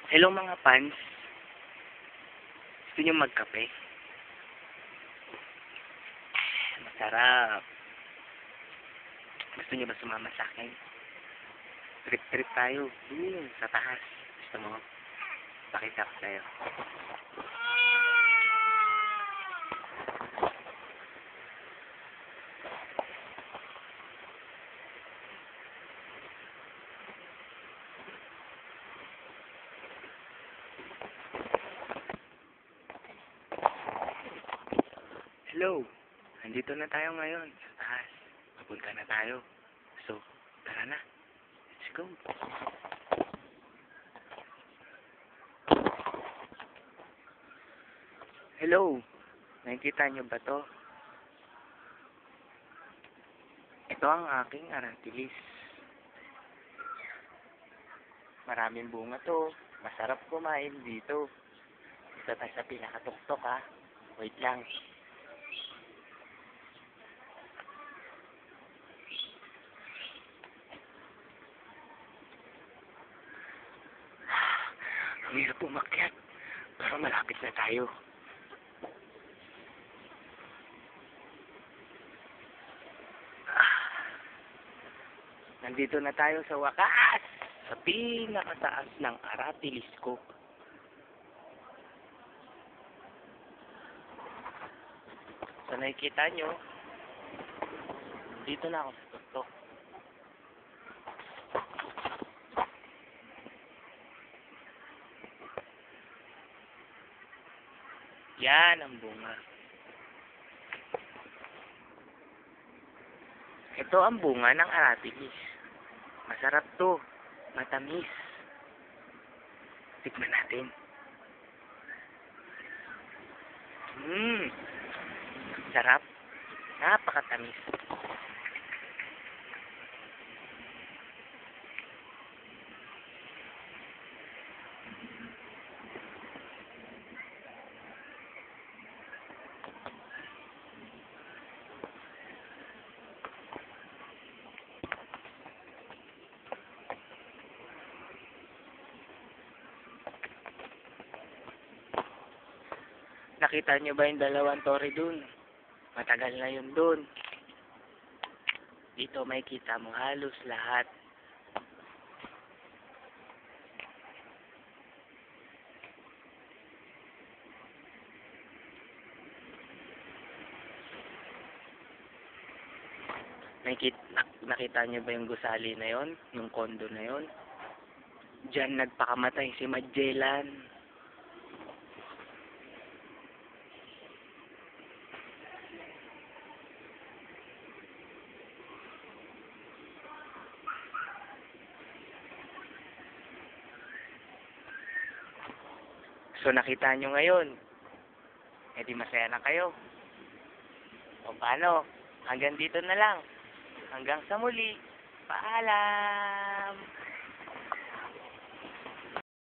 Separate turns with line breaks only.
Hello mga fans. Gusto niyo magkape? Masarap. Gusto niyo ba sumama sa akin? Trip-trip tayo. Sa taas. Gusto mo? Pakita ko sa'yo. Hello. Nandito na tayo ngayon sa taas. Papunta na tayo. So, tara na. Let's go. Hello. Nakikita niyo ba to? Ito ang aking arantilis. Maraming bunga to. Masarap kumain dito. Ito tayo sa pinakatuktok ha. Wait lang. Ang hirap umakyat. Pero malapit na tayo. Nandito na tayo sa wakas. Sa pinakataas ng Aratilis ko. So nakikita nyo, dito na ako sa tuktok. Yan ang bunga. Ito ang bunga ng Aratilis. Masarap to. Matamis. Tikman natin. Sarap. Napakatamis. Nakita niyo ba yung dalawang tore dun? Matagal na yun dun. Dito may kita mo halos lahat. Nakita niyo ba yung gusali na yon? Yung kondo na yon? Diyan nagpakamatay si Magellan. So nakita nyo ngayon, di masaya na kayo. O paano? Hanggang dito na lang. Hanggang sa muli. Paalam!